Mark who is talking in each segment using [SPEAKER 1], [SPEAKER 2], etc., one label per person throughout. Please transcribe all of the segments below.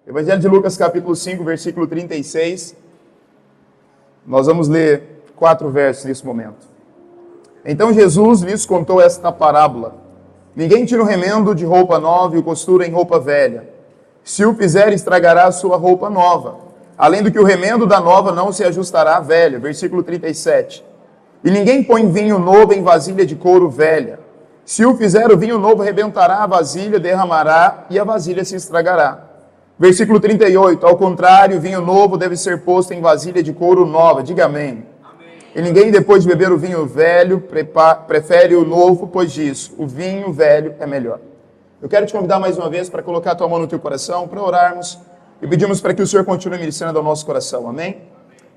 [SPEAKER 1] Evangelho de Lucas, capítulo 5, versículo 36. Nós vamos ler 4 versos nesse momento. Então Jesus lhes contou esta parábola. Ninguém tira um remendo de roupa nova e o costura em roupa velha. Se o fizer, estragará a sua roupa nova. Além do que o remendo da nova não se ajustará à velha. Versículo 37. E ninguém põe vinho novo em vasilha de couro velha. Se o fizer, o vinho novo rebentará a vasilha, derramará e a vasilha se estragará. Versículo 38, ao contrário, o vinho novo deve ser posto em vasilha de couro nova. Diga amém. Amém. E ninguém, depois de beber o vinho velho, prefere o novo, pois disso, o vinho velho é melhor. Eu quero te convidar mais uma vez para colocar a tua mão no teu coração, para orarmos e pedimos para que o Senhor continue ministrando ao nosso coração. Amém?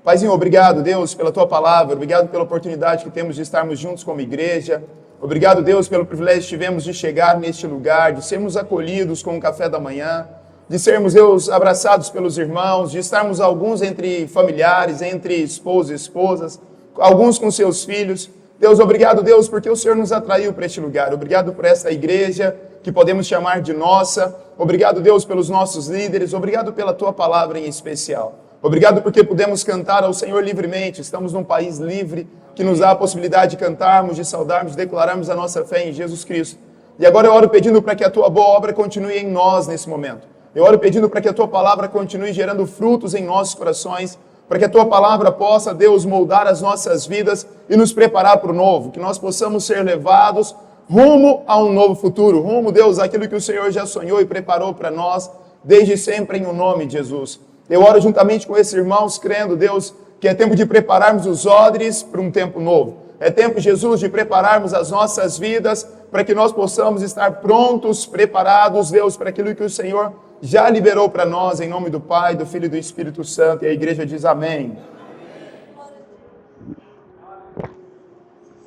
[SPEAKER 1] Paizinho, obrigado, Deus, pela tua palavra. Obrigado pela oportunidade que temos de estarmos juntos como igreja. Obrigado, Deus, pelo privilégio que tivemos de chegar neste lugar, de sermos acolhidos com o café da manhã, de sermos, Deus, abraçados pelos irmãos, de estarmos alguns entre familiares, entre esposos e esposas, alguns com seus filhos. Deus, obrigado, Deus, porque o Senhor nos atraiu para este lugar. Obrigado por esta igreja que podemos chamar de nossa. Obrigado, Deus, pelos nossos líderes. Obrigado pela tua palavra em especial. Obrigado porque podemos cantar ao Senhor livremente. Estamos num país livre que nos dá a possibilidade de cantarmos, de saudarmos, de declararmos a nossa fé em Jesus Cristo. E agora eu oro pedindo para que a tua boa obra continue em nós nesse momento. Eu oro pedindo para que a tua palavra continue gerando frutos em nossos corações, para que a tua palavra possa, Deus, moldar as nossas vidas e nos preparar para o novo, que nós possamos ser levados rumo a um novo futuro, rumo, Deus, àquilo que o Senhor já sonhou e preparou para nós, desde sempre, em o nome de Jesus. Eu oro juntamente com esses irmãos, crendo, Deus, que é tempo de prepararmos os odres para um tempo novo. É tempo, Jesus, de prepararmos as nossas vidas para que nós possamos estar prontos, preparados, Deus, para aquilo que o Senhor já liberou para nós, em nome do Pai, do Filho e do Espírito Santo. E a igreja diz amém.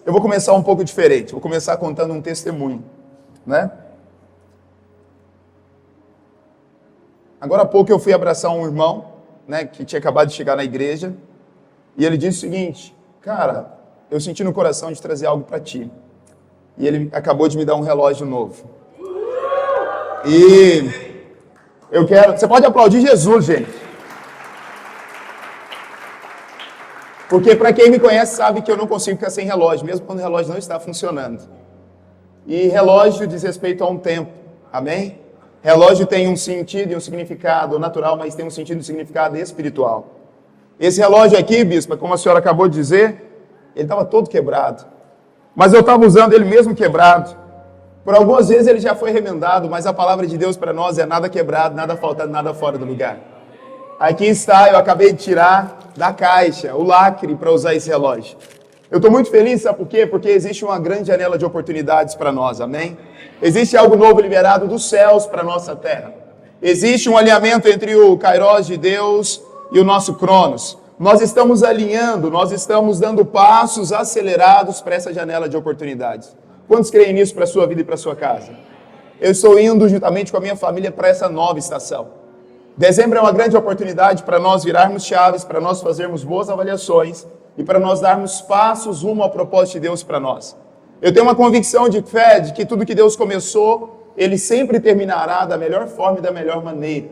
[SPEAKER 1] Eu vou começar um pouco diferente. Vou começar contando um testemunho, né? Agora há pouco eu fui abraçar um irmão, né, que tinha acabado de chegar na igreja, e ele disse o seguinte: cara, eu senti no coração de trazer algo para ti. E ele acabou de me dar um relógio novo. E eu quero... Você pode aplaudir Jesus, gente. Porque para quem me conhece sabe que eu não consigo ficar sem relógio, mesmo quando o relógio não está funcionando. E relógio diz respeito a um tempo. Amém? Relógio tem um sentido e um significado natural, mas tem um sentido e um significado espiritual. Esse relógio aqui, bispa, como a senhora acabou de dizer, ele estava todo quebrado. Mas eu estava usando ele mesmo quebrado. Por algumas vezes ele já foi remendado, mas a palavra de Deus para nós é nada quebrado, nada faltado, nada fora do lugar. Aqui está, eu acabei de tirar da caixa o lacre para usar esse relógio. Eu estou muito feliz, sabe por quê? Porque existe uma grande janela de oportunidades para nós, amém? Existe algo novo liberado dos céus para a nossa terra. Existe um alinhamento entre o Kairos de Deus e o nosso Cronos. Nós estamos alinhando, nós estamos dando passos acelerados para essa janela de oportunidades. Quantos creem nisso para a sua vida e para a sua casa? Eu estou indo juntamente com a minha família para essa nova estação. Dezembro é uma grande oportunidade para nós virarmos chaves, para nós fazermos boas avaliações e para nós darmos passos rumo ao propósito de Deus para nós. Eu tenho uma convicção de fé de que tudo que Deus começou, Ele sempre terminará da melhor forma e da melhor maneira.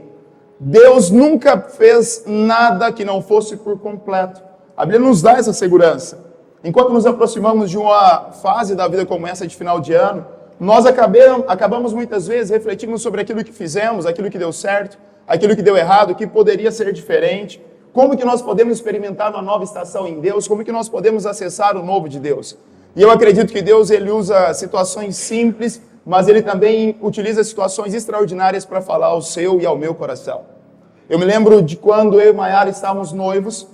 [SPEAKER 1] Deus nunca fez nada que não fosse por completo. A Bíblia nos dá essa segurança. Enquanto nos aproximamos de uma fase da vida como essa de final de ano, nós acabamos muitas vezes refletindo sobre aquilo que fizemos, aquilo que deu certo, aquilo que deu errado, o que poderia ser diferente, como que nós podemos experimentar uma nova estação em Deus, como que nós podemos acessar o novo de Deus. E eu acredito que Deus, Ele usa situações simples, mas Ele também utiliza situações extraordinárias para falar ao seu e ao meu coração. Eu me lembro de quando eu e Maiara estávamos noivos.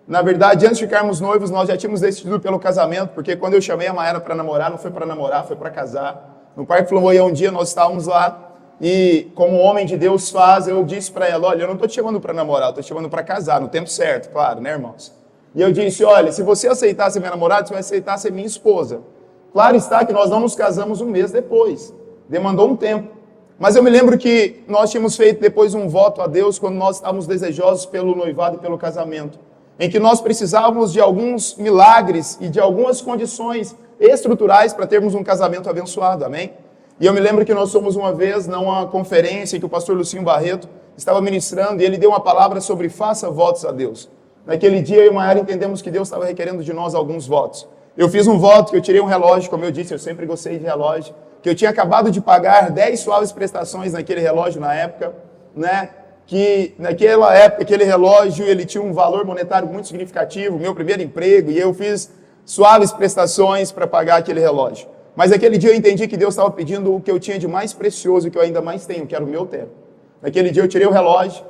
[SPEAKER 1] Na verdade, antes de ficarmos noivos, nós já tínhamos decidido pelo casamento, porque quando eu chamei a Maiara para namorar, não foi para namorar, foi para casar. No Parque Flamboyant, um dia nós estávamos lá, e como homem de Deus faz, eu disse para ela: olha, eu não estou te chamando para namorar, eu estou te chamando para casar, no tempo certo, claro, né, irmãos? E eu disse: olha, se você aceitar ser minha namorada, você vai aceitar ser minha esposa. Claro está que nós não nos casamos um mês depois, demandou um tempo. Mas eu me lembro que nós tínhamos feito depois um voto a Deus quando nós estávamos desejosos pelo noivado e pelo casamento, em que nós precisávamos de alguns milagres e de algumas condições estruturais para termos um casamento abençoado, amém? E eu me lembro que nós fomos uma vez numa conferência que o pastor Lucinho Barreto estava ministrando e ele deu uma palavra sobre faça votos a Deus. Naquele dia eu e Maiara entendemos que Deus estava requerendo de nós alguns votos. Eu fiz um voto que eu tirei um relógio, como eu disse, eu sempre gostei de relógio, que eu tinha acabado de pagar 10 suaves prestações naquele relógio na época, né? Que naquela época aquele relógio ele tinha um valor monetário muito significativo, meu primeiro emprego, e eu fiz suaves prestações para pagar aquele relógio. Mas aquele dia eu entendi que Deus estava pedindo o que eu tinha de mais precioso, e que eu ainda mais tenho, que era o meu tempo. Naquele dia eu tirei o relógio,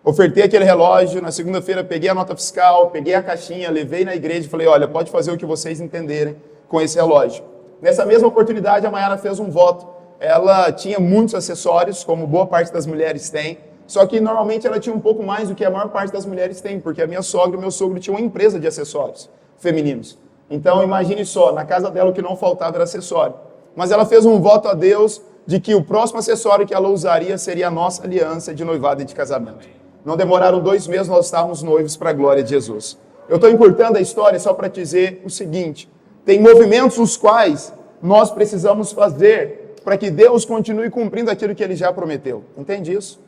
[SPEAKER 1] ofertei aquele relógio, na segunda-feira peguei a nota fiscal, peguei a caixinha, levei na igreja e falei, olha, pode fazer o que vocês entenderem com esse relógio. Nessa mesma oportunidade a Maiara fez um voto. Ela tinha muitos acessórios, como boa parte das mulheres tem, só que normalmente ela tinha um pouco mais do que a maior parte das mulheres tem, porque a minha sogra e o meu sogro tinham uma empresa de acessórios femininos. Então imagine só, na casa dela o que não faltava era acessório. Mas ela fez um voto a Deus de que o próximo acessório que ela usaria seria a nossa aliança de noivado e de casamento. Não demoraram 2 meses, nós estávamos noivos para a glória de Jesus. Eu estou encurtando a história só para dizer o seguinte, tem movimentos os quais nós precisamos fazer para que Deus continue cumprindo aquilo que Ele já prometeu. Entende isso?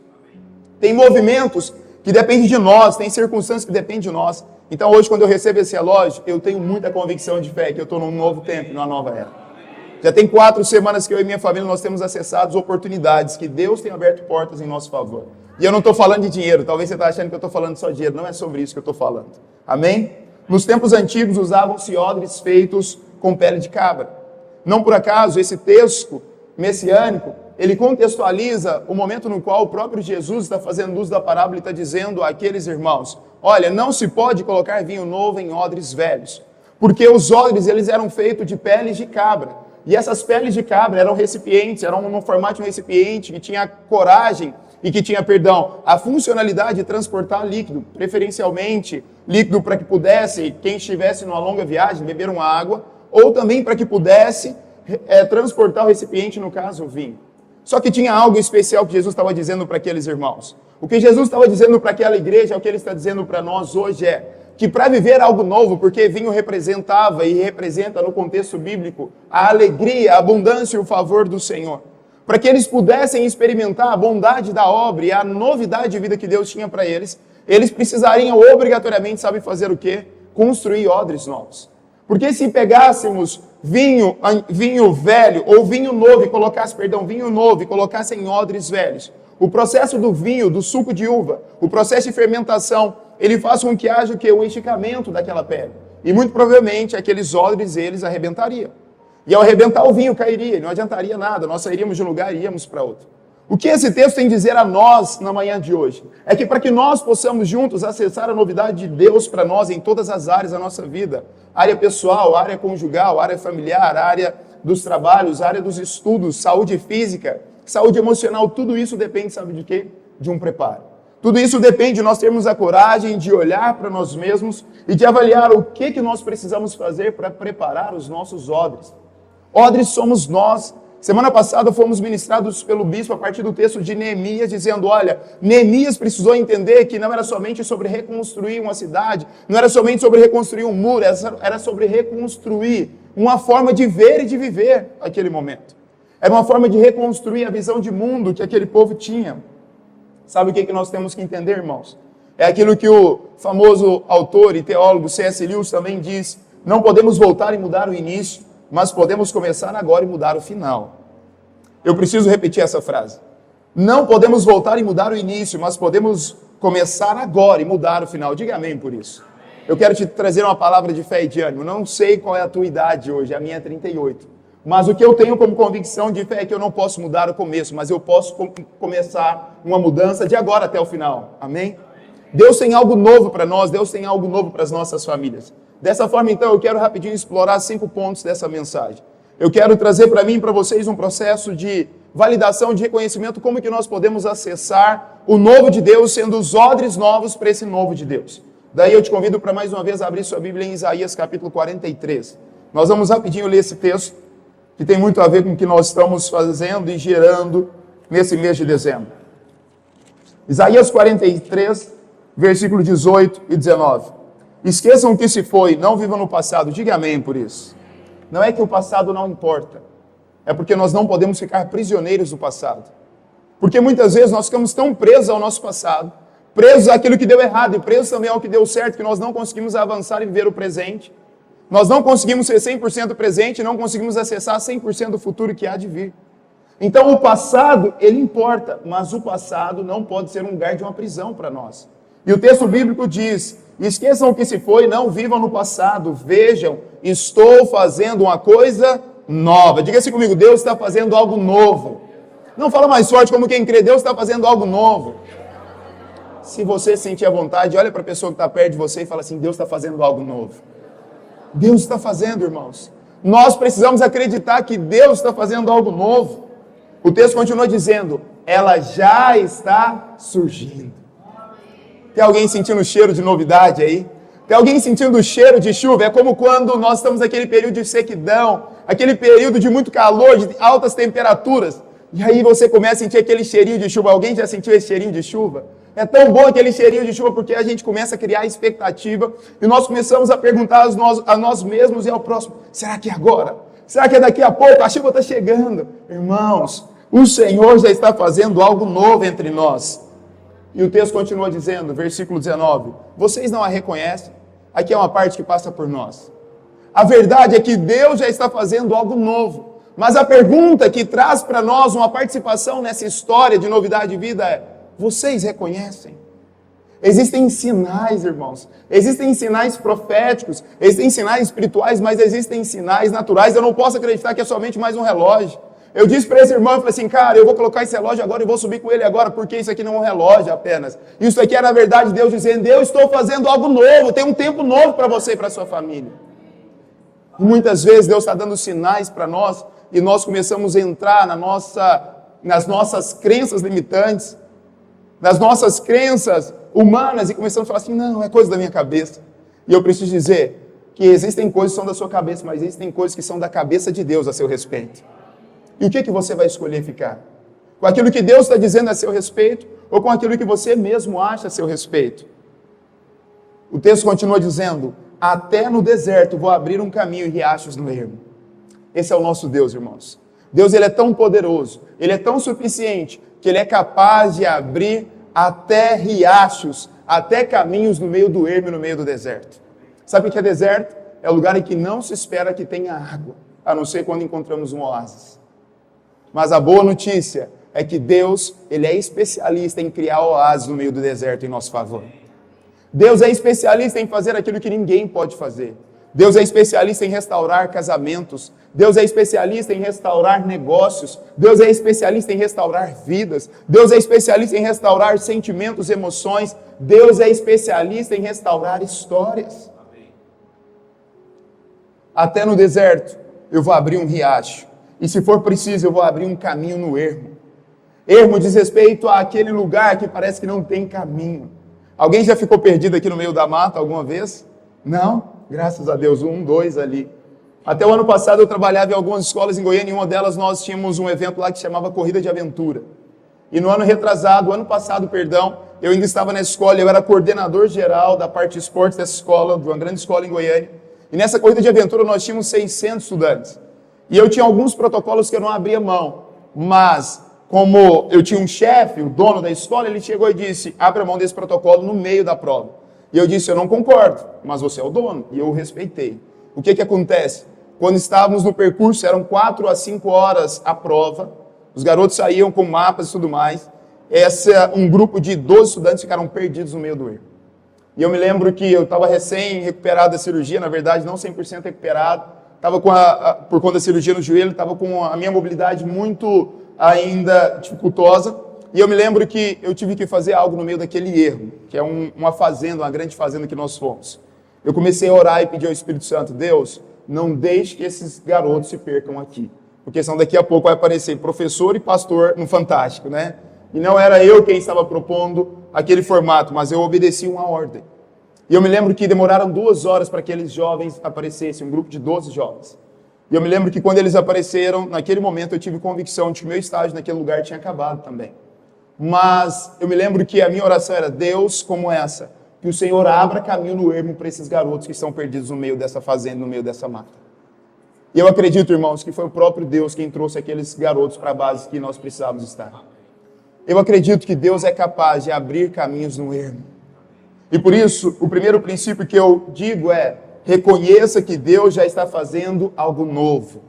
[SPEAKER 1] Tem movimentos que dependem de nós, tem circunstâncias que dependem de nós. Então hoje, quando eu recebo esse relógio, eu tenho muita convicção de fé que eu estou num novo tempo, numa nova era. Já tem 4 semanas que eu e minha família nós temos acessado oportunidades, que Deus tem aberto portas em nosso favor. E eu não estou falando de dinheiro, talvez você está achando que eu estou falando só de dinheiro, não é sobre isso que eu estou falando. Amém? Nos tempos antigos usavam-se odres feitos com pele de cabra. Não por acaso, esse texto messiânico, ele contextualiza o momento no qual o próprio Jesus está fazendo uso da parábola e está dizendo àqueles irmãos, olha, não se pode colocar vinho novo em odres velhos, porque os odres eles eram feitos de peles de cabra, e essas peles de cabra eram recipientes, eram no formato de um recipiente que tinha coragem e que tinha, a funcionalidade de transportar líquido, preferencialmente líquido para que pudesse, quem estivesse numa longa viagem, beber uma água, ou também para que pudesse transportar o recipiente, no caso, o vinho. Só que tinha algo especial que Jesus estava dizendo para aqueles irmãos. O que Jesus estava dizendo para aquela igreja, o que Ele está dizendo para nós hoje é que para viver algo novo, porque vinho representava e representa no contexto bíblico a alegria, a abundância e o favor do Senhor. Para que eles pudessem experimentar a bondade da obra e a novidade de vida que Deus tinha para eles, eles precisariam obrigatoriamente, sabe fazer o quê? Construir odres novos. Porque se pegássemos vinho velho ou vinho novo e colocasse em odres velhos, o processo do vinho, do suco de uva, o processo de fermentação, ele faz com que haja o quê? O esticamento daquela pele. E muito provavelmente aqueles odres eles arrebentariam. E ao arrebentar o vinho cairia, não adiantaria nada, nós sairíamos de um lugar e íamos para outro. O que esse texto tem a dizer a nós na manhã de hoje? É que para que nós possamos juntos acessar a novidade de Deus para nós em todas as áreas da nossa vida, área pessoal, área conjugal, área familiar, área dos trabalhos, área dos estudos, saúde física, saúde emocional, tudo isso depende, sabe de quê? De um preparo. Tudo isso depende de nós termos a coragem de olhar para nós mesmos e de avaliar o que nós precisamos fazer para preparar os nossos odres. Odres somos nós. Semana passada fomos ministrados pelo bispo a partir do texto de Neemias, dizendo, olha, Neemias precisou entender que não era somente sobre reconstruir uma cidade, não era somente sobre reconstruir um muro, era sobre reconstruir uma forma de ver e de viver aquele momento. Era uma forma de reconstruir a visão de mundo que aquele povo tinha. Sabe o que nós temos que entender, irmãos? É aquilo que o famoso autor e teólogo C.S. Lewis também diz, não podemos voltar e mudar o início, mas podemos começar agora e mudar o final. Eu preciso repetir essa frase. Não podemos voltar e mudar o início, mas podemos começar agora e mudar o final. Diga amém por isso. Eu quero te trazer uma palavra de fé e de ânimo. Não sei qual é a tua idade hoje, a minha é 38. Mas o que eu tenho como convicção de fé é que eu não posso mudar o começo, mas eu posso começar uma mudança de agora até o final. Amém? Deus tem algo novo para nós, Deus tem algo novo para as nossas famílias. Dessa forma, então, eu quero rapidinho explorar 5 pontos dessa mensagem. Eu quero trazer para mim e para vocês um processo de validação, de reconhecimento, como que nós podemos acessar o novo de Deus, sendo os odres novos para esse novo de Deus. Daí eu te convido para mais uma vez abrir sua Bíblia em Isaías capítulo 43. Nós vamos rapidinho ler esse texto, que tem muito a ver com o que nós estamos fazendo e gerando nesse mês de dezembro. Isaías 43, versículo 18 e 19. Esqueçam o que se foi, não vivam no passado. Diga amém por isso. Não é que o passado não importa. é porque nós não podemos ficar prisioneiros do passado. Porque muitas vezes nós ficamos tão presos ao nosso passado, presos àquilo que deu errado e presos também ao que deu certo, que nós não conseguimos avançar e viver o presente. Nós não conseguimos ser 100% presente, não conseguimos acessar 100% do futuro que há de vir. Então o passado, ele importa, mas o passado não pode ser um lugar de uma prisão para nós. E o texto bíblico diz: esqueçam o que se foi, não vivam no passado, vejam, estou fazendo uma coisa nova. Diga assim comigo: Deus está fazendo algo novo. Não fala mais forte como quem crê, Deus está fazendo algo novo. Se você sentir a vontade, olha para a pessoa que está perto de você e fala assim: Deus está fazendo algo novo. Deus está fazendo, irmãos. Nós precisamos acreditar que Deus está fazendo algo novo. O texto continua dizendo: ela já está surgindo. Tem alguém sentindo o cheiro de novidade aí? Tem alguém sentindo o cheiro de chuva? É como quando nós estamos naquele período de sequidão, aquele período de muito calor, de altas temperaturas. E aí você começa a sentir aquele cheirinho de chuva. Alguém já sentiu esse cheirinho de chuva? É tão bom aquele cheirinho de chuva porque a gente começa a criar expectativa e nós começamos a perguntar a nós mesmos e ao próximo: será que é agora? Será que é daqui a pouco? A chuva está chegando. Irmãos, o Senhor já está fazendo algo novo entre nós. E o texto continua dizendo, versículo 19: vocês não a reconhecem? Aqui é uma parte que passa por nós. A verdade é que Deus já está fazendo algo novo. Mas a pergunta que traz para nós uma participação nessa história de novidade de vida é: vocês reconhecem? Existem sinais, irmãos. Existem sinais proféticos, existem sinais espirituais, mas existem sinais naturais. Eu não posso acreditar que é somente mais um relógio. Eu disse para esse irmão, eu falei assim: cara, eu vou colocar esse relógio agora e vou subir com ele agora, porque isso aqui não é um relógio apenas. Isso aqui é, na verdade, Deus dizendo: eu estou fazendo algo novo, tem um tempo novo para você e para a sua família. E muitas vezes Deus está dando sinais para nós e nós começamos a entrar nas nossas crenças limitantes, nas nossas crenças humanas e começamos a falar assim: não, é coisa da minha cabeça. E eu preciso dizer que existem coisas que são da sua cabeça, mas existem coisas que são da cabeça de Deus a seu respeito. E o que você vai escolher ficar? Com aquilo que Deus está dizendo a seu respeito ou com aquilo que você mesmo acha a seu respeito? O texto continua dizendo: até no deserto vou abrir um caminho e riachos no ermo. Esse é o nosso Deus, irmãos. Deus, ele é tão poderoso, ele é tão suficiente, que ele é capaz de abrir até riachos, até caminhos no meio do ermo e no meio do deserto. Sabe o que é deserto? É o lugar em que não se espera que tenha água, a não ser quando encontramos um oásis. Mas a boa notícia é que Deus, ele é especialista em criar oásis no meio do deserto em nosso favor. Deus é especialista em fazer aquilo que ninguém pode fazer. Deus é especialista em restaurar casamentos. Deus é especialista em restaurar negócios. Deus é especialista em restaurar vidas. Deus é especialista em restaurar sentimentos, emoções. Deus é especialista em restaurar histórias. Até no deserto eu vou abrir um riacho. E se for preciso eu vou abrir um caminho no ermo. Ermo diz respeito àquele lugar que parece que não tem caminho. Alguém já ficou perdido aqui no meio da mata alguma vez? Não? Graças a Deus, 1, 2 ali. Até o ano passado eu trabalhava em algumas escolas em Goiânia, e em uma delas nós tínhamos um evento lá que chamava Corrida de Aventura. E no ano passado, eu ainda estava nessa escola, eu era coordenador geral da parte de esportes dessa escola, de uma grande escola em Goiânia. E nessa Corrida de Aventura nós tínhamos 600 estudantes. E eu tinha alguns protocolos que eu não abria mão, mas como eu tinha um chefe, o dono da escola, ele chegou e disse: abra mão desse protocolo no meio da prova. E eu disse: eu não concordo, mas você é o dono. E eu o respeitei. O que acontece? Quando estávamos no percurso, eram 4 a 5 horas a prova, os garotos saíam com mapas e tudo mais. Um grupo de 12 estudantes ficaram perdidos no meio do erro. E eu me lembro que eu estava recém-recuperado da cirurgia, na verdade não 100% recuperado, estava por conta da cirurgia no joelho, estava com a minha mobilidade muito ainda dificultosa. E eu me lembro que eu tive que fazer algo no meio daquele erro, que é uma fazenda, uma grande fazenda que nós fomos. Eu comecei a orar e pedir ao Espírito Santo: Deus, não deixe que esses garotos se percam aqui. Porque senão daqui a pouco vai aparecer professor e pastor no Fantástico, né? E não era eu quem estava propondo aquele formato, mas eu obedeci uma ordem. E eu me lembro que demoraram 2 horas para que aqueles jovens aparecessem, um grupo de 12 jovens. E eu me lembro que quando eles apareceram, naquele momento eu tive convicção de que o meu estágio naquele lugar tinha acabado também. Mas eu me lembro que a minha oração era: Deus, como essa, que o Senhor abra caminho no ermo para esses garotos que estão perdidos no meio dessa fazenda, no meio dessa mata. E eu acredito, irmãos, que foi o próprio Deus quem trouxe aqueles garotos para a base que nós precisávamos estar. Eu acredito que Deus é capaz de abrir caminhos no ermo. E por isso, o primeiro princípio que eu digo é: reconheça que Deus já está fazendo algo novo.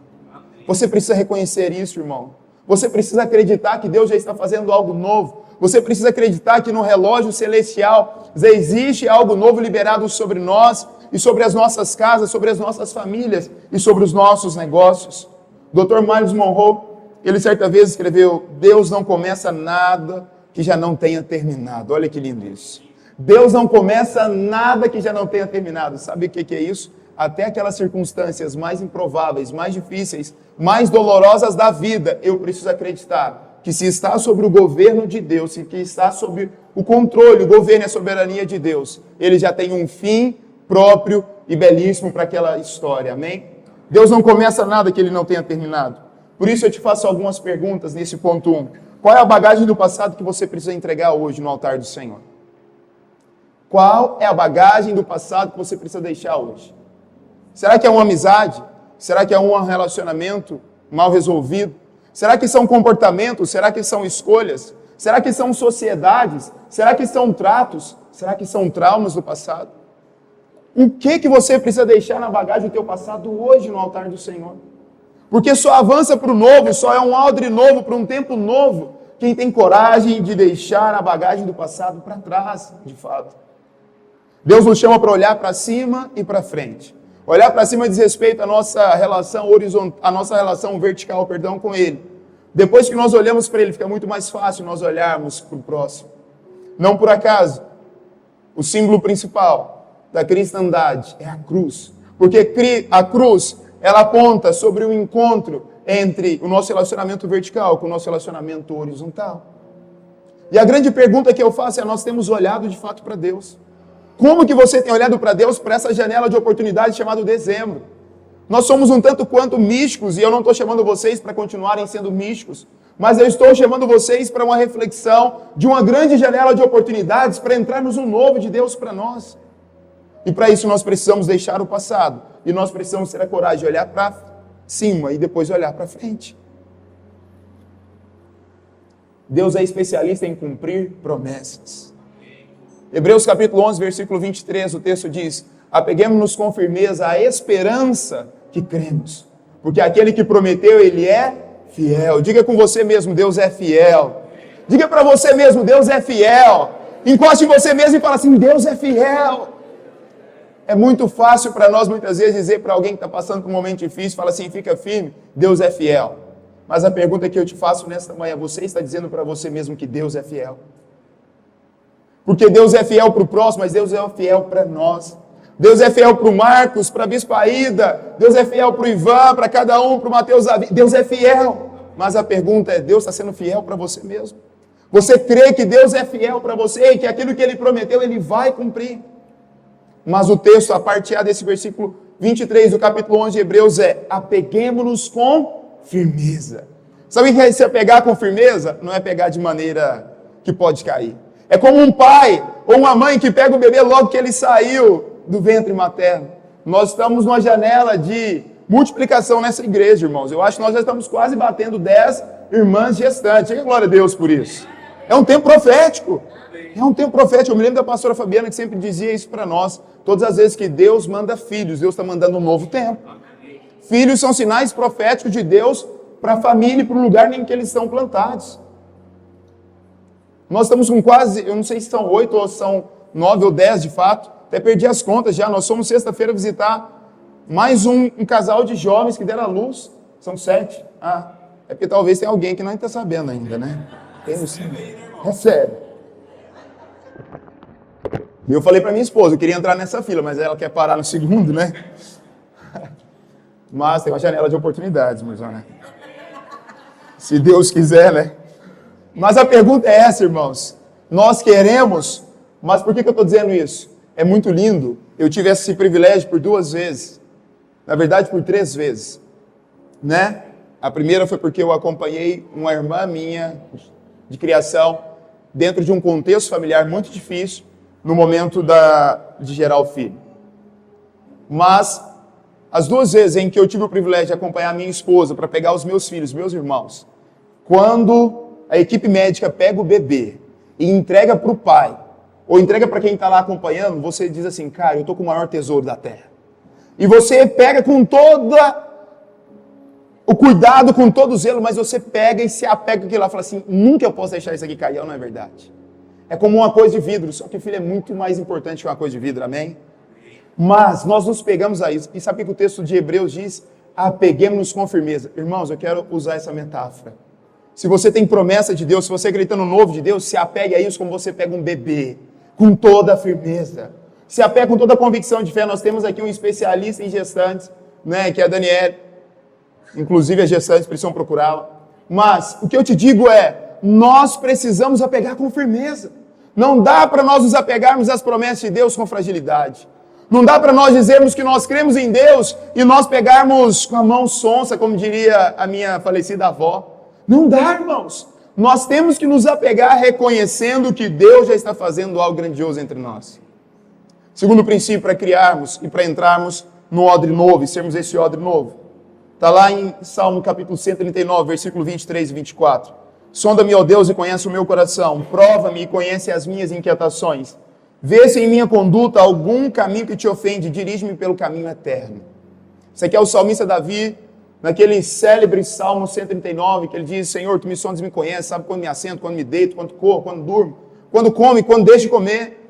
[SPEAKER 1] Você precisa reconhecer isso, irmão. Você precisa acreditar que Deus já está fazendo algo novo. Você precisa acreditar que no relógio celestial já existe algo novo liberado sobre nós e sobre as nossas casas, sobre as nossas famílias e sobre os nossos negócios. Dr. Miles Monroe, ele certa vez escreveu: Deus não começa nada que já não tenha terminado. Olha que lindo isso. Deus não começa nada que já não tenha terminado. Sabe o que é isso? Até aquelas circunstâncias mais improváveis, mais difíceis, mais dolorosas da vida, eu preciso acreditar que se está sobre o governo de Deus, se que está sob o controle, o governo e a soberania de Deus, ele já tem um fim próprio e belíssimo para aquela história, amém? Deus não começa nada que ele não tenha terminado. Por isso eu te faço algumas perguntas nesse ponto 1. Qual é a bagagem do passado que você precisa entregar hoje no altar do Senhor? Qual é a bagagem do passado que você precisa deixar hoje? Será que é uma amizade? Será que é um relacionamento mal resolvido? Será que são comportamentos? Será que são escolhas? Será que são sociedades? Será que são tratos? Será que são traumas do passado? O que você precisa deixar na bagagem do teu passado hoje no altar do Senhor? Porque só avança para o novo, só é um odre novo, para um tempo novo, quem tem coragem de deixar a bagagem do passado para trás, de fato. Deus nos chama para olhar para cima e para frente. Olhar para cima diz respeito à nossa relação horizontal, à nossa relação vertical, com Ele. Depois que nós olhamos para Ele, fica muito mais fácil nós olharmos para o próximo. Não por acaso, o símbolo principal da cristandade é a cruz. Porque a cruz, ela aponta sobre o encontro entre o nosso relacionamento vertical com o nosso relacionamento horizontal. E a grande pergunta que eu faço é: nós temos olhado de fato para Deus? Como que você tem olhado para Deus, para essa janela de oportunidade chamada dezembro? Nós somos um tanto quanto místicos, e eu não estou chamando vocês para continuarem sendo místicos, mas eu estou chamando vocês para uma reflexão de uma grande janela de oportunidades para entrarmos no novo de Deus para nós. E para isso nós precisamos deixar o passado, e nós precisamos ter a coragem de olhar para cima e depois olhar para frente. Deus é especialista em cumprir promessas. Hebreus capítulo 11, versículo 23, o texto diz: apeguemos-nos com firmeza à esperança que cremos, porque aquele que prometeu, ele é fiel. Diga com você mesmo: Deus é fiel. Diga para você mesmo: Deus é fiel. Encoste em você mesmo e fala assim: Deus é fiel. É muito fácil para nós muitas vezes dizer para alguém que está passando por um momento difícil, fala assim: fica firme, Deus é fiel. Mas a pergunta que eu te faço nesta manhã: você está dizendo para você mesmo que Deus é fiel? Porque Deus é fiel para o próximo, mas Deus é fiel para nós. Deus é fiel para o Marcos, para a Bispa Aida. Deus é fiel para o Ivan, para cada um, para o Mateus Davi. Deus é fiel. Mas a pergunta é: Deus está sendo fiel para você mesmo? Você crê que Deus é fiel para você e que aquilo que Ele prometeu, Ele vai cumprir? Mas o texto, a parte A desse versículo 23 do capítulo 11 de Hebreus é: apeguemo-nos com firmeza. Sabe o que é se apegar com firmeza? Não é pegar de maneira que pode cair. É como um pai ou uma mãe que pega o bebê logo que ele saiu do ventre materno. Nós estamos numa janela de multiplicação nessa igreja, irmãos. Eu acho que nós já estamos quase batendo 10 irmãs gestantes. Diga glória a Deus por isso. É um tempo profético. É um tempo profético. Eu me lembro da pastora Fabiana que sempre dizia isso para nós. Todas as vezes que Deus manda filhos, Deus está mandando um novo tempo. Filhos são sinais proféticos de Deus para a família e para o lugar em que eles são plantados. Nós estamos com quase, eu não sei se são 8 ou são 9 ou 10 de fato, até perdi as contas já. Nós fomos sexta-feira visitar mais um casal de jovens que deram à luz. São 7. É porque talvez tenha alguém que não está sabendo ainda, né? É sério. E eu falei para minha esposa, eu queria entrar nessa fila, mas ela quer parar no segundo, né? Mas tem uma janela de oportunidades, meus irmãos, né? Se Deus quiser, né? Mas a pergunta é essa, irmãos. Nós queremos, mas por que eu estou dizendo isso? É muito lindo. Eu tive esse privilégio por 2 vezes. Na verdade, por 3 vezes. Né? A primeira foi porque eu acompanhei uma irmã minha de criação dentro de um contexto familiar muito difícil no momento de gerar o filho. Mas As 2 vezes em que eu tive o privilégio de acompanhar a minha esposa para pegar os meus filhos, meus irmãos, quando a equipe médica pega o bebê e entrega para o pai, ou entrega para quem está lá acompanhando, você diz assim, cara, eu estou com o maior tesouro da terra. E você pega com todo o cuidado, com todo o zelo, mas você pega e se apega com aquilo lá e fala assim, nunca eu posso deixar isso aqui cair, não é verdade? É como uma coisa de vidro, só que o filho é muito mais importante que uma coisa de vidro, amém? Mas nós nos pegamos a isso. E sabe o que o texto de Hebreus diz? Apeguemos-nos com firmeza. Irmãos, eu quero usar essa metáfora. Se você tem promessa de Deus, se você acredita no novo de Deus, se apegue a isso como você pega um bebê, com toda a firmeza. Se apega com toda a convicção de fé. Nós temos aqui um especialista em gestantes, né, que é a Daniela. Inclusive as gestantes precisam procurá-la. Mas o que eu te digo é, nós precisamos apegar com firmeza. Não dá para nós nos apegarmos às promessas de Deus com fragilidade. Não dá para nós dizermos que nós cremos em Deus e nós pegarmos com a mão sonsa, como diria a minha falecida avó. Não dá, irmãos. Nós temos que nos apegar reconhecendo que Deus já está fazendo algo grandioso entre nós. Segundo princípio, para criarmos e para entrarmos no odre novo e sermos esse odre novo. Está lá em Salmo capítulo 139, versículo 23 e 24. Sonda-me, ó Deus, e conhece o meu coração. Prova-me e conhece as minhas inquietações. Vê se em minha conduta algum caminho que te ofende, dirige-me pelo caminho eterno. Isso aqui é o salmista Davi, naquele célebre Salmo 139, que ele diz, Senhor, tu me sondas e me conheces, sabe quando me assento, quando me deito, quando corro, quando durmo, quando como e quando deixo de comer.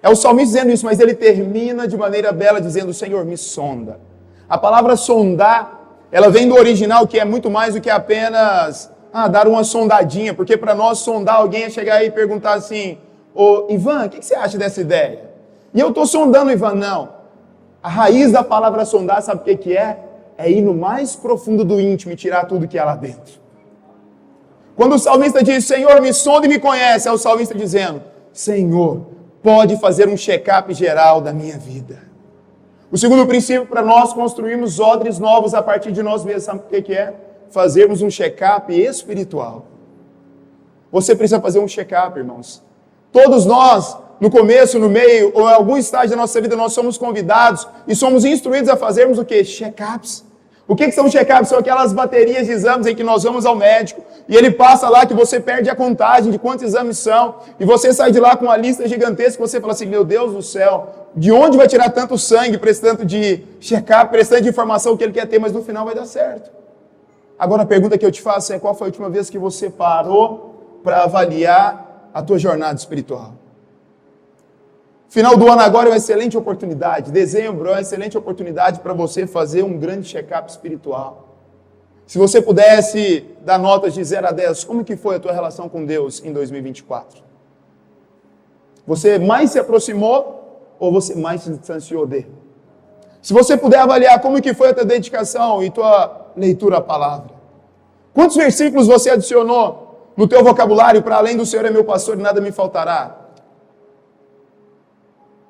[SPEAKER 1] É o salmista dizendo isso, mas ele termina de maneira bela dizendo, Senhor, me sonda. A palavra sondar, ela vem do original, que é muito mais do que apenas dar uma sondadinha, porque para nós sondar alguém é chegar aí e perguntar assim, ô Ivan, o que você acha dessa ideia? E eu estou sondando o Ivan, não. A raiz da palavra sondar, sabe o que é? É ir no mais profundo do íntimo e tirar tudo que há lá dentro. Quando o salmista diz, Senhor, me sonda e me conhece, é o salmista dizendo, Senhor, pode fazer um check-up geral da minha vida. O segundo princípio para nós construirmos odres novos a partir de nós mesmos, sabe o que é? Fazermos um check-up espiritual. Você precisa fazer um check-up, irmãos. Todos nós, no começo, no meio, ou em algum estágio da nossa vida, nós somos convidados e somos instruídos a fazermos o quê? Check-ups. O que são check-ups? São aquelas baterias de exames em que nós vamos ao médico e ele passa lá que você perde a contagem de quantos exames são e você sai de lá com uma lista gigantesca e você fala assim, meu Deus do céu, de onde vai tirar tanto sangue para esse tanto de check-up, para esse tanto de informação que ele quer ter, mas no final vai dar certo. Agora a pergunta que eu te faço é, qual foi a última vez que você parou para avaliar a tua jornada espiritual? Final do ano agora é uma excelente oportunidade, dezembro é uma excelente oportunidade para você fazer um grande check-up espiritual. Se você pudesse dar notas de 0 a 10, como que foi a tua relação com Deus em 2024? Você mais se aproximou ou você mais se distanciou dele? Se você puder avaliar como que foi a tua dedicação e tua leitura à palavra. Quantos versículos você adicionou no teu vocabulário para além do Senhor é meu pastor e nada me faltará?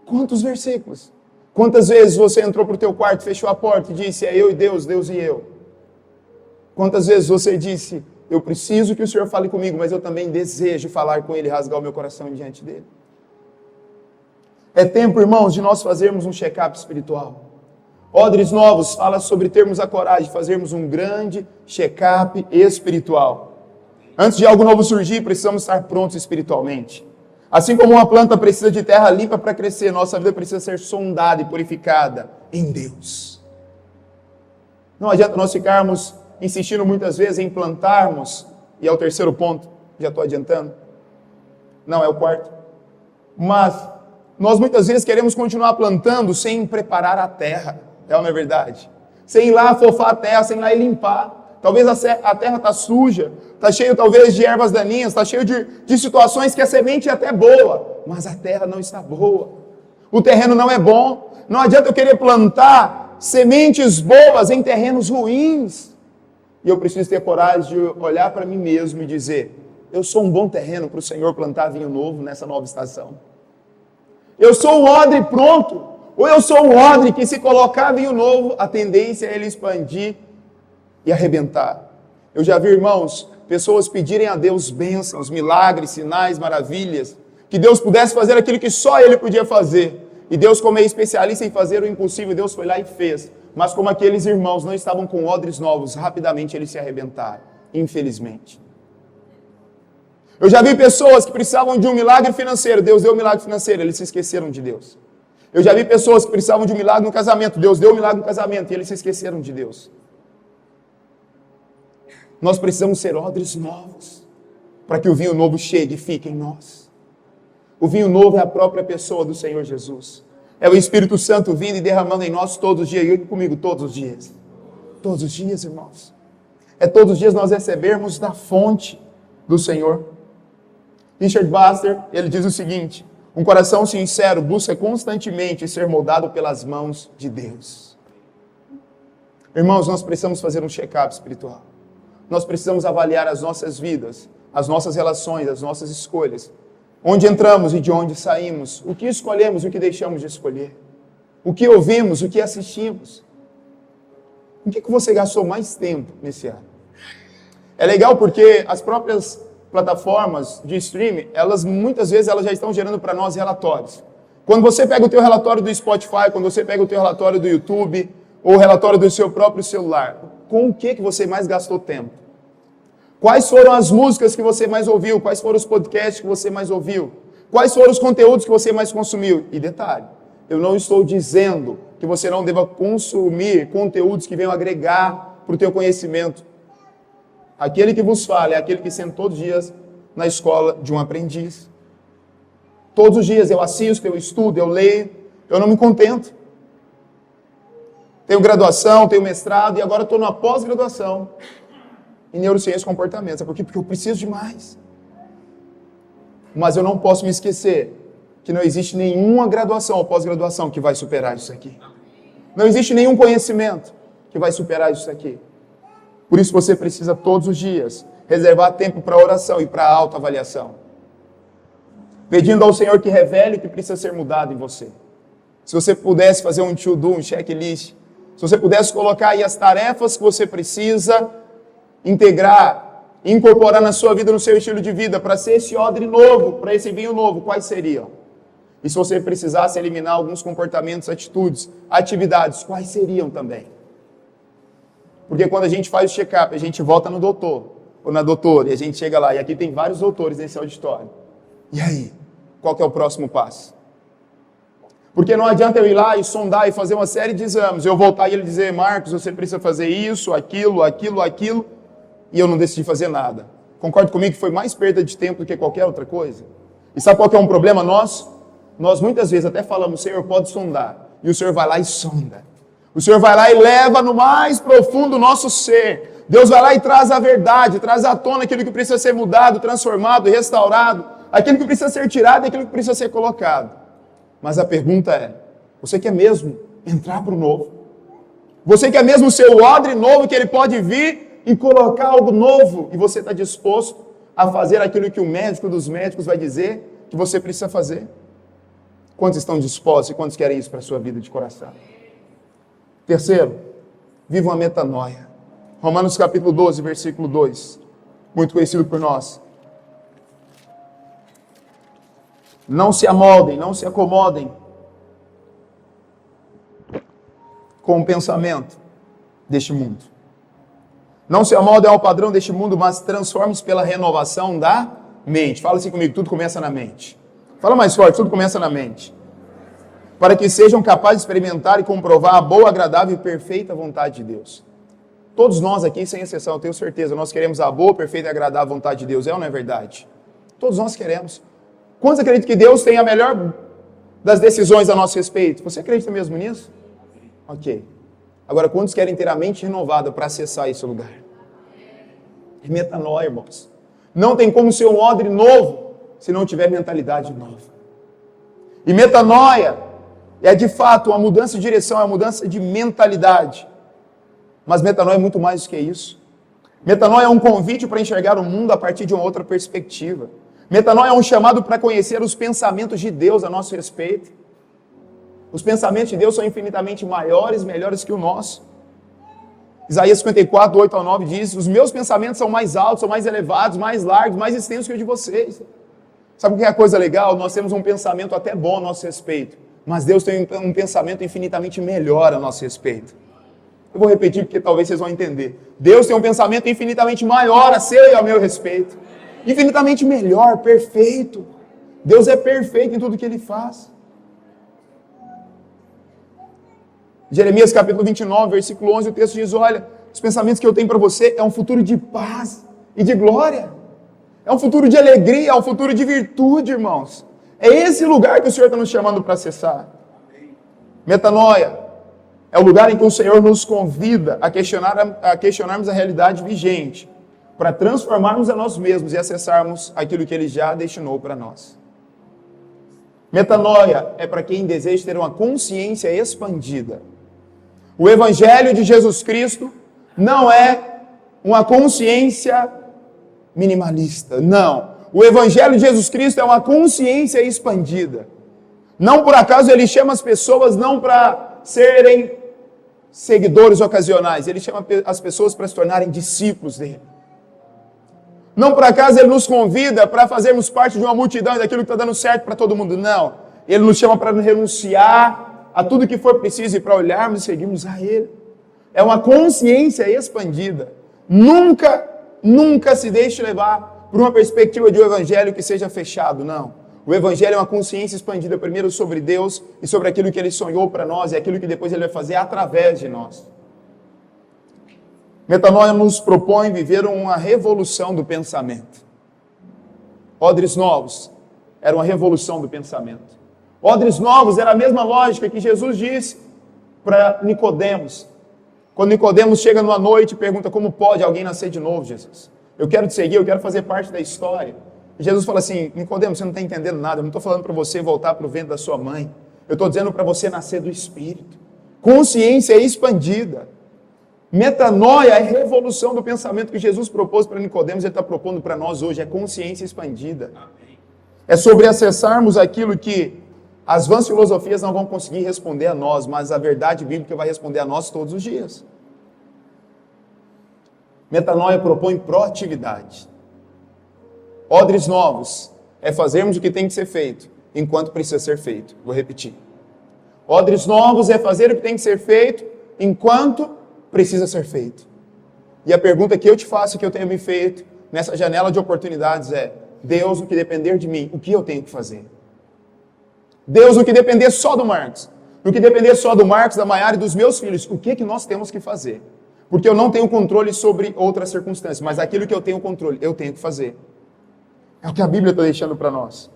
[SPEAKER 1] Quantos versículos? Quantas vezes você entrou para o teu quarto, fechou a porta e disse, é eu e Deus, Deus e eu? Quantas vezes você disse, eu preciso que o Senhor fale comigo, mas eu também desejo falar com Ele, rasgar o meu coração diante dEle? É tempo, irmãos, de nós fazermos um check-up espiritual. Odres Novos fala sobre termos a coragem de fazermos um grande check-up espiritual. Antes de algo novo surgir, precisamos estar prontos espiritualmente. Assim como uma planta precisa de terra limpa para crescer, nossa vida precisa ser sondada e purificada em Deus. Não adianta nós ficarmos insistindo muitas vezes em plantarmos, e é o terceiro ponto, já estou adiantando. Não, é o quarto. Mas nós muitas vezes queremos continuar plantando sem preparar a terra, é ou não é verdade? Sem ir lá afofar a terra, sem ir lá e limpar. Talvez a terra está suja, está cheio talvez de ervas daninhas, está cheio de situações que a semente é até boa, mas a terra não está boa. O terreno não é bom. Não adianta eu querer plantar sementes boas em terrenos ruins. E eu preciso ter coragem de olhar para mim mesmo e dizer, eu sou um bom terreno para o Senhor plantar vinho novo nessa nova estação. Eu sou um odre pronto, ou eu sou um odre que se colocar vinho novo, a tendência é ele expandir e arrebentar. Eu já vi, irmãos, pessoas pedirem a Deus bênçãos, milagres, sinais, maravilhas, que Deus pudesse fazer aquilo que só Ele podia fazer. E Deus, como é especialista em fazer o impossível, Deus foi lá e fez. Mas como aqueles irmãos não estavam com odres novos, rapidamente eles se arrebentaram, infelizmente. Eu já vi pessoas que precisavam de um milagre financeiro, Deus deu um milagre financeiro, eles se esqueceram de Deus. Eu já vi pessoas que precisavam de um milagre no casamento, Deus deu um milagre no casamento e eles se esqueceram de Deus. Nós precisamos ser odres novos, para que o vinho novo chegue e fique em nós. O vinho novo é a própria pessoa do Senhor Jesus. É o Espírito Santo vindo e derramando em nós todos os dias. E comigo, todos os dias. Todos os dias, irmãos. É todos os dias nós recebermos da fonte do Senhor. Richard Baxter, ele diz o seguinte: um coração sincero busca constantemente ser moldado pelas mãos de Deus. Irmãos, nós precisamos fazer um check-up espiritual. Nós precisamos avaliar as nossas vidas, as nossas relações, as nossas escolhas. Onde entramos e de onde saímos. O que escolhemos e o que deixamos de escolher. O que ouvimos, o que assistimos. O que você gastou mais tempo nesse ano? É legal porque as próprias plataformas de streaming, muitas vezes já estão gerando para nós relatórios. Quando você pega o teu relatório do Spotify, quando você pega o teu relatório do YouTube, ou o relatório do seu próprio celular, com o que você mais gastou tempo? Quais foram as músicas que você mais ouviu? Quais foram os podcasts que você mais ouviu? Quais foram os conteúdos que você mais consumiu? E detalhe, eu não estou dizendo que você não deva consumir conteúdos que venham agregar para o teu conhecimento. Aquele que vos fala é aquele que senta todos os dias na escola de um aprendiz. Todos os dias eu assisto, eu estudo, eu leio, eu não me contento. Tenho graduação, tenho mestrado e agora estou numa pós-graduação em neurociência e comportamento. Sabe por quê? Porque eu preciso de mais. Mas eu não posso me esquecer que não existe nenhuma graduação ou pós-graduação que vai superar isso aqui. Não existe nenhum conhecimento que vai superar isso aqui. Por isso você precisa todos os dias reservar tempo para oração e para autoavaliação. Pedindo ao Senhor que revele o que precisa ser mudado em você. Se você pudesse fazer um to-do, um checklist, se você pudesse colocar aí as tarefas que você precisa integrar, incorporar na sua vida, no seu estilo de vida, para ser esse odre novo, para esse vinho novo, quais seriam? E se você precisasse eliminar alguns comportamentos, atitudes, atividades, quais seriam também? Porque quando a gente faz o check-up, a gente volta no doutor, ou na doutora, e a gente chega lá, e aqui tem vários doutores nesse auditório. E aí? Qual que é o próximo passo? Porque não adianta eu ir lá e sondar e fazer uma série de exames, eu voltar e ele dizer, Marcos, você precisa fazer isso, aquilo, e eu não decidi fazer nada. Concorda comigo que foi mais perda de tempo do que qualquer outra coisa? E sabe qual que é um problema nosso? Nós muitas vezes até falamos, Senhor, pode sondar. E o Senhor vai lá e sonda. O Senhor vai lá e leva no mais profundo do nosso ser. Deus vai lá e traz a verdade, traz à tona aquilo que precisa ser mudado, transformado, restaurado, aquilo que precisa ser tirado e aquilo que precisa ser colocado. Mas a pergunta é, você quer mesmo entrar para o novo? Você quer mesmo ser o odre novo que ele pode vir e colocar algo novo? E você está disposto a fazer aquilo que o médico dos médicos vai dizer que você precisa fazer? Quantos estão dispostos e quantos querem isso para a sua vida de coração? Terceiro, viva uma metanoia. Romanos capítulo 12, versículo 2. Muito conhecido por nós. Não se amoldem, não se acomodem com o pensamento deste mundo. Não se amoldem ao padrão deste mundo, mas transforme-se pela renovação da mente. Fala assim comigo, tudo começa na mente. Fala mais forte, tudo começa na mente. Para que sejam capazes de experimentar e comprovar a boa, agradável e perfeita vontade de Deus. Todos nós aqui, sem exceção, eu tenho certeza, nós queremos a boa, perfeita e agradável vontade de Deus. É ou não é verdade? Todos nós queremos. Quantos acreditam que Deus tem a melhor das decisões a nosso respeito? Você acredita mesmo nisso? Ok. Agora, quantos querem ter a mente renovada para acessar esse lugar? É metanoia, irmãos. Não tem como ser um odre novo se não tiver mentalidade nova. E metanoia é de fato uma mudança de direção, é uma mudança de mentalidade. Mas metanoia é muito mais do que isso. Metanoia é um convite para enxergar o mundo a partir de uma outra perspectiva. Metanoia é um chamado para conhecer os pensamentos de Deus a nosso respeito. Os pensamentos de Deus são infinitamente maiores, melhores que o nosso. Isaías 54, 8 ao 9 diz, os meus pensamentos são mais altos, são mais elevados, mais largos, mais extensos que os de vocês. Sabe o que é a coisa legal? Nós temos um pensamento até bom a nosso respeito, Mas Deus tem um pensamento infinitamente melhor a nosso respeito. Eu vou repetir porque talvez vocês vão entender. Deus tem um pensamento infinitamente maior a seu e ao meu respeito. Infinitamente melhor, perfeito. Deus é perfeito em tudo que Ele faz. Jeremias capítulo 29, versículo 11, o texto diz, olha, os pensamentos que eu tenho para você é um futuro de paz e de glória. É um futuro de alegria, é um futuro de virtude, irmãos. É esse lugar que o Senhor está nos chamando para acessar. Metanoia é o lugar em que o Senhor nos convida a questionarmos a realidade vigente, para transformarmos a nós mesmos e acessarmos aquilo que Ele já destinou para nós. Metanoia é para quem deseja ter uma consciência expandida. O Evangelho de Jesus Cristo não é uma consciência minimalista, não. O Evangelho de Jesus Cristo é uma consciência expandida. Não por acaso Ele chama as pessoas não para serem seguidores ocasionais, Ele chama as pessoas para se tornarem discípulos dEle. Não por acaso Ele nos convida para fazermos parte de uma multidão e daquilo que está dando certo para todo mundo, não. Ele nos chama para renunciar a tudo que for preciso e para olharmos e seguirmos a Ele. É uma consciência expandida. Nunca se deixe levar por uma perspectiva de um evangelho que seja fechado, não. O evangelho é uma consciência expandida primeiro sobre Deus e sobre aquilo que Ele sonhou para nós e aquilo que depois Ele vai fazer através de nós. Metanoia nos propõe viver uma revolução do pensamento. Odres novos era uma revolução do pensamento. Odres novos era a mesma lógica que Jesus disse para Nicodemos. Quando Nicodemos chega numa noite e pergunta como pode alguém nascer de novo, Jesus? Eu quero te seguir, eu quero fazer parte da história. E Jesus fala assim, Nicodemos, você não está entendendo nada, eu não estou falando para você voltar para o ventre da sua mãe. Eu estou dizendo para você nascer do Espírito. Consciência expandida. Metanoia é a revolução do pensamento que Jesus propôs para Nicodemos, Ele está propondo para nós hoje, é consciência expandida. É sobre acessarmos aquilo que as vãs filosofias não vão conseguir responder a nós, mas a verdade bíblica vai responder a nós todos os dias. Metanoia propõe proatividade. Odres novos é fazermos o que tem que ser feito, enquanto precisa ser feito. Vou repetir. Odres novos é fazer o que tem que ser feito, enquanto precisa ser feito. E a pergunta que eu te faço, que eu tenho me feito, nessa janela de oportunidades é, Deus, no que depender de mim, o que eu tenho que fazer? Deus, no que depender só do Marcos, no que depender só do Marcos, da Maiara e dos meus filhos, o que nós temos que fazer? Porque eu não tenho controle sobre outras circunstâncias, mas aquilo que eu tenho controle, eu tenho que fazer. É o que a Bíblia está deixando para nós.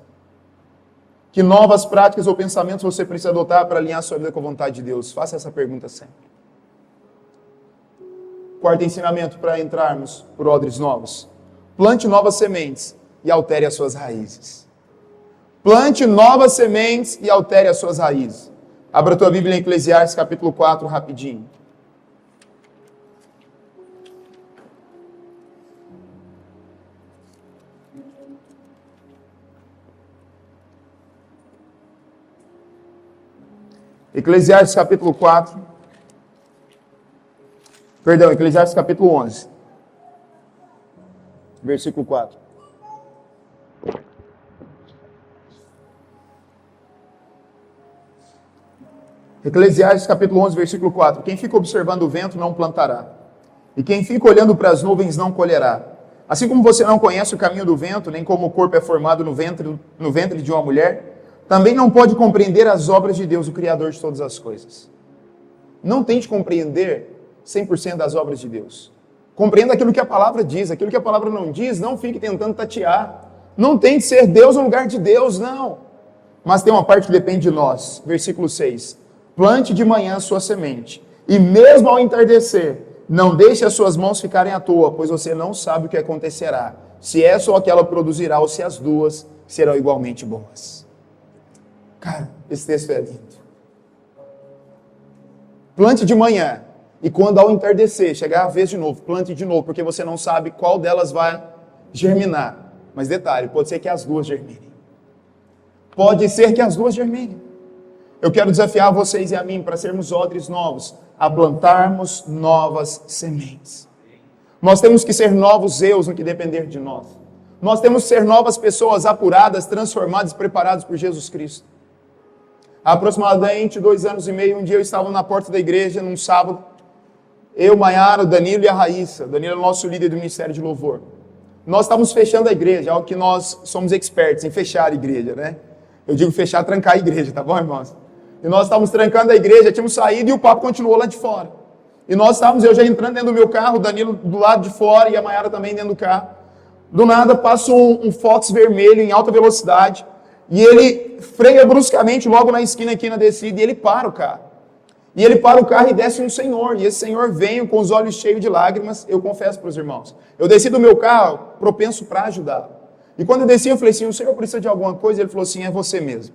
[SPEAKER 1] Que novas práticas ou pensamentos você precisa adotar para alinhar a sua vida com a vontade de Deus? Faça essa pergunta sempre. Quarto ensinamento para entrarmos por odres novos. Plante novas sementes e altere as suas raízes. Plante novas sementes e altere as suas raízes. Abra a tua Bíblia em Eclesiastes capítulo 4, rapidinho. Eclesiastes capítulo 11, versículo 4. Eclesiastes capítulo 11, versículo 4. Quem fica observando o vento não plantará, e quem fica olhando para as nuvens não colherá. Assim como você não conhece o caminho do vento, nem como o corpo é formado no ventre de uma mulher, também não pode compreender as obras de Deus, o Criador de todas as coisas. Não tente compreender 100% das obras de Deus. Compreenda aquilo que a palavra diz. Aquilo que a palavra não diz, não fique tentando tatear. Não tente ser Deus no lugar de Deus, não. Mas tem uma parte que depende de nós. Versículo 6. Plante de manhã a sua semente, e mesmo ao entardecer, não deixe as suas mãos ficarem à toa, pois você não sabe o que acontecerá, se essa ou aquela produzirá, ou se as duas serão igualmente boas. Cara, esse texto é lindo. Plante de manhã, e quando ao entardecer, chegar a vez de novo, plante de novo, porque você não sabe qual delas vai germinar. Mas detalhe, pode ser que as duas germinem. Pode ser que as duas germinem. Eu quero desafiar vocês e a mim para sermos odres novos, a plantarmos novas sementes. Nós temos que ser novos eus no que depender de nós. Nós temos que ser novas pessoas apuradas, transformadas, preparadas por Jesus Cristo. Há aproximadamente 2 anos e meio, um dia eu estava na porta da igreja, num sábado. Eu, Maiara, o Danilo e a Raíssa. O Danilo é o nosso líder do Ministério de Louvor. Nós estávamos fechando a igreja, algo que nós somos expertos em fechar a igreja, né? Eu digo fechar, trancar a igreja, tá bom, irmãos? E nós estávamos trancando a igreja, tínhamos saído e o papo continuou lá de fora. E nós estávamos, eu já entrando dentro do meu carro, o Danilo do lado de fora e a Maiara também dentro do carro. Do nada passa um Fox vermelho em alta velocidade e ele freia bruscamente logo na esquina aqui na descida e ele para o carro. E ele para o carro e desce um senhor, e esse senhor vem com os olhos cheios de lágrimas, eu confesso para os irmãos. Eu desci do meu carro, propenso para ajudá-lo. E quando eu desci, eu falei assim, o senhor precisa de alguma coisa? Ele falou assim, é você mesmo.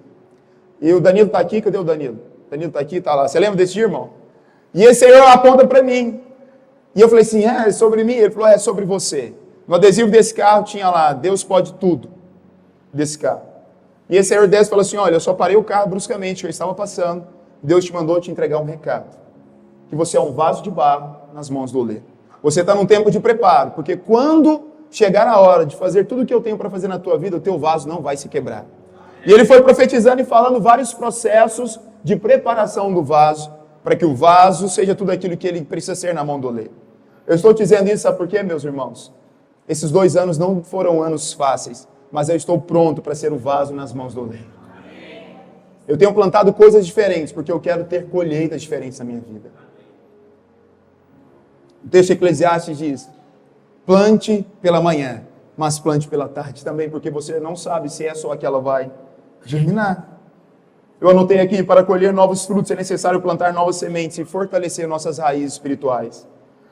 [SPEAKER 1] E o Danilo está aqui, cadê o Danilo? O Danilo está aqui, está lá. Você lembra desse dia, irmão? E esse senhor aponta para mim. E eu falei assim, é sobre mim? Ele falou, é sobre você. No adesivo desse carro tinha lá, Deus pode tudo, desse carro. E esse senhor desce e falou assim, olha, eu só parei o carro bruscamente, eu estava passando. Deus te mandou te entregar um recado, que você é um vaso de barro nas mãos do oleiro. Você está num tempo de preparo, porque quando chegar a hora de fazer tudo o que eu tenho para fazer na tua vida, o teu vaso não vai se quebrar. E ele foi profetizando e falando vários processos de preparação do vaso, para que o vaso seja tudo aquilo que ele precisa ser na mão do oleiro. Eu estou te dizendo isso, sabe por quê, meus irmãos? Esses 2 anos não foram anos fáceis, mas eu estou pronto para ser o vaso nas mãos do oleiro. Eu tenho plantado coisas diferentes, porque eu quero ter colheitas diferentes na minha vida. O texto de Eclesiastes diz, plante pela manhã, mas plante pela tarde também, porque você não sabe se é só que ela vai germinar. Eu anotei aqui, para colher novos frutos é necessário plantar novas sementes e fortalecer nossas raízes espirituais.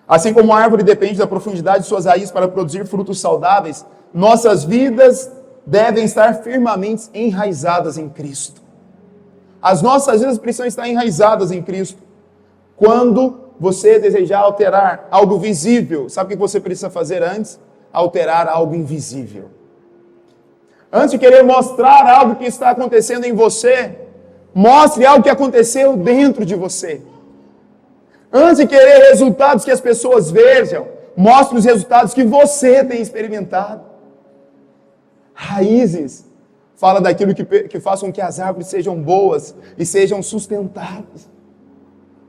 [SPEAKER 1] Assim como a árvore depende da profundidade de suas raízes para produzir frutos saudáveis, nossas vidas devem estar firmemente enraizadas em Cristo. As nossas vidas precisam estar enraizadas em Cristo. Quando você desejar alterar algo visível, sabe o que você precisa fazer antes? Alterar algo invisível. Antes de querer mostrar algo que está acontecendo em você, mostre algo que aconteceu dentro de você. Antes de querer resultados que as pessoas vejam, mostre os resultados que você tem experimentado. Raízes fala daquilo que façam que as árvores sejam boas e sejam sustentáveis.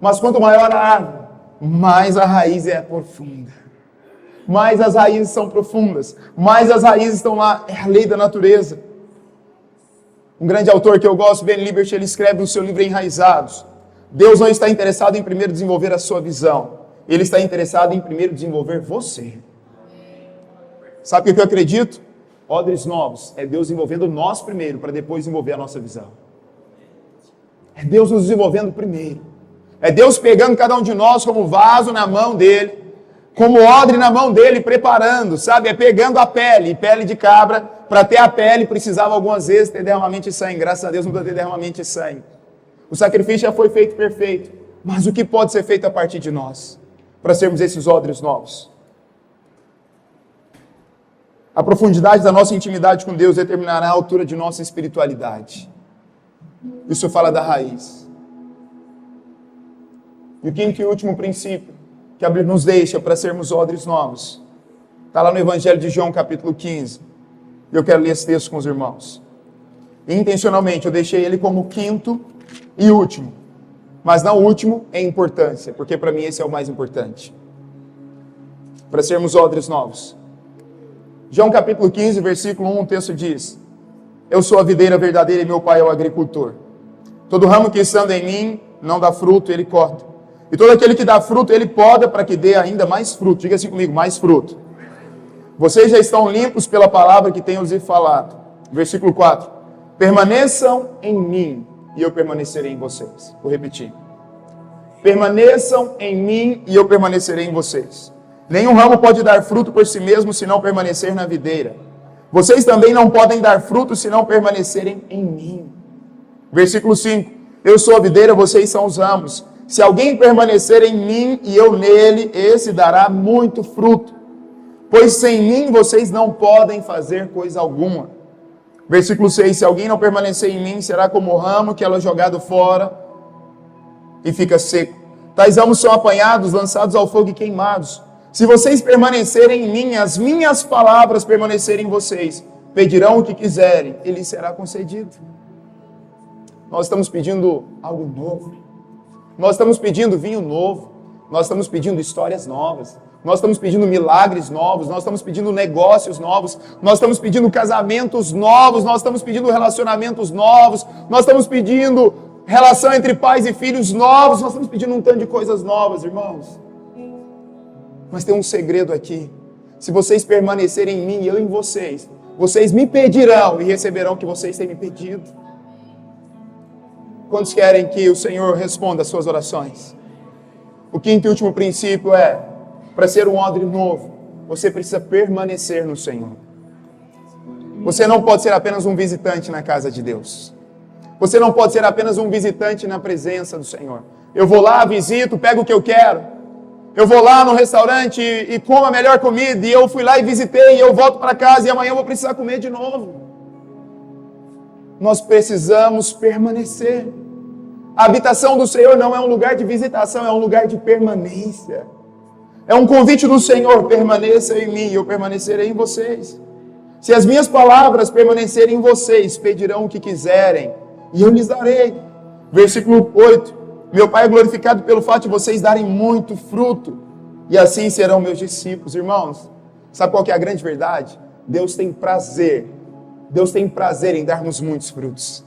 [SPEAKER 1] Mas quanto maior a árvore, mais a raiz é profunda. Mais as raízes são profundas. Mais as raízes estão lá. É a lei da natureza. Um grande autor que eu gosto, Ben Libert, ele escreve no seu livro Enraizados. Deus não está interessado em primeiro desenvolver a sua visão. Ele está interessado em primeiro desenvolver você. Sabe o que eu acredito? Odres novos, é Deus envolvendo nós primeiro, para depois desenvolver a nossa visão. É Deus nos desenvolvendo primeiro. É Deus pegando cada um de nós como vaso na mão dele, como odre na mão dele, preparando, sabe? É pegando a pele de cabra, para ter a pele precisava algumas vezes ter derramamento de sangue. Graças a Deus não precisa ter derramamento de sangue. O sacrifício já foi feito perfeito. Mas o que pode ser feito a partir de nós, para sermos esses odres novos? A profundidade da nossa intimidade com Deus determinará a altura de nossa espiritualidade. Isso fala da raiz. E o quinto e último princípio que a Bíblia nos deixa para sermos odres novos está lá no Evangelho de João, capítulo 15. Eu quero ler esse texto com os irmãos. E intencionalmente eu deixei ele como quinto e último. Mas não último em importância, porque para mim esse é o mais importante. Para sermos odres novos. João capítulo 15, versículo 1, o texto diz: eu sou a videira verdadeira e meu pai é o agricultor. Todo ramo que estando em mim não dá fruto, ele corta. E todo aquele que dá fruto, ele poda para que dê ainda mais fruto. Diga assim comigo, mais fruto. Vocês já estão limpos pela palavra que tenho lhes falado. Versículo 4. Permaneçam em mim e eu permanecerei em vocês. Vou repetir. Permaneçam em mim e eu permanecerei em vocês. Nenhum ramo pode dar fruto por si mesmo se não permanecer na videira. Vocês também não podem dar fruto se não permanecerem em mim. Versículo 5. Eu sou a videira, vocês são os ramos. Se alguém permanecer em mim e eu nele, esse dará muito fruto. Pois sem mim vocês não podem fazer coisa alguma. Versículo 6. Se alguém não permanecer em mim, será como o ramo que ela é jogado fora e fica seco. Tais ramos são apanhados, lançados ao fogo e queimados. Se vocês permanecerem em mim, as minhas palavras permanecerem em vocês, pedirão o que quiserem, e lhes será concedido. Nós estamos pedindo algo novo. Nós estamos pedindo vinho novo. Nós estamos pedindo histórias novas. Nós estamos pedindo milagres novos. Nós estamos pedindo negócios novos. Nós estamos pedindo casamentos novos. Nós estamos pedindo relacionamentos novos. Nós estamos pedindo relação entre pais e filhos novos. Nós estamos pedindo um tanto de coisas novas, irmãos. Mas tem um segredo aqui. Se vocês permanecerem em mim e eu em vocês, vocês me pedirão e receberão o que vocês têm me pedido. Quantos querem que o Senhor responda às suas orações? O quinto e último princípio é, para ser um odre novo, você precisa permanecer no Senhor. Você não pode ser apenas um visitante na casa de Deus. Você não pode ser apenas um visitante na presença do Senhor. Eu vou lá, visito, pego o que eu quero. Eu vou lá no restaurante e como a melhor comida, e eu fui lá e visitei, e eu volto para casa, e amanhã eu vou precisar comer de novo. Nós precisamos permanecer. A habitação do Senhor não é um lugar de visitação, é um lugar de permanência. É um convite do Senhor, permaneça em mim e eu permanecerei em vocês. Se as minhas palavras permanecerem em vocês, pedirão o que quiserem e eu lhes darei. Versículo 8. Meu Pai é glorificado pelo fato de vocês darem muito fruto e assim serão meus discípulos. Irmãos, sabe qual que é a grande verdade? Deus tem prazer em darmos muitos frutos.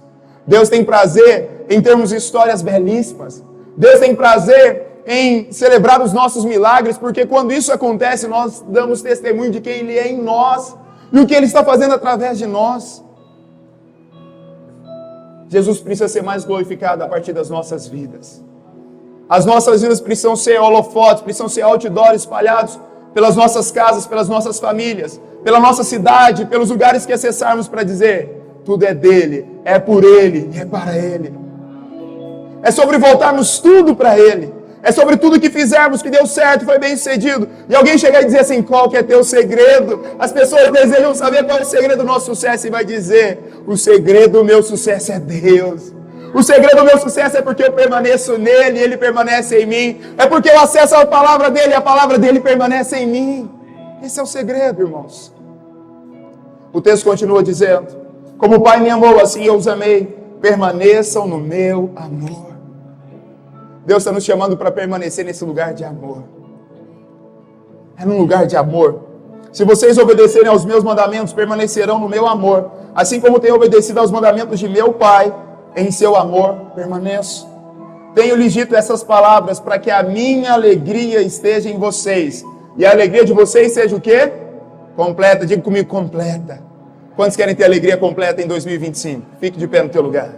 [SPEAKER 1] Deus tem prazer em termos histórias belíssimas. Deus tem prazer em celebrar os nossos milagres, porque quando isso acontece, nós damos testemunho de quem Ele é em nós e o que Ele está fazendo através de nós. Jesus precisa ser mais glorificado a partir das nossas vidas. As nossas vidas precisam ser holofotes, precisam ser outdoors espalhados pelas nossas casas, pelas nossas famílias, pela nossa cidade, pelos lugares que acessarmos para dizer, tudo é dele, é por ele e é para ele. É sobre voltarmos tudo para ele. É sobre tudo que fizermos, que deu certo, foi bem sucedido. E alguém chegar e dizer assim, qual que é teu segredo? As pessoas desejam saber qual é o segredo do nosso sucesso e vai dizer, o segredo do meu sucesso é Deus. O segredo do meu sucesso é porque eu permaneço nele e ele permanece em mim. É porque eu acesso a palavra dele e a palavra dele permanece em mim. Esse é o segredo, irmãos. O texto continua dizendo, como o Pai me amou, assim eu os amei. Permaneçam no meu amor. Deus está nos chamando para permanecer nesse lugar de amor. É num lugar de amor. Se vocês obedecerem aos meus mandamentos, permanecerão no meu amor. Assim como tenho obedecido aos mandamentos de meu Pai, em seu amor permaneço. Tenho-lhes dito essas palavras para que a minha alegria esteja em vocês. E a alegria de vocês seja o quê? Completa. Diga comigo, completa. Quantos querem ter alegria completa em 2025? Fique de pé no teu lugar.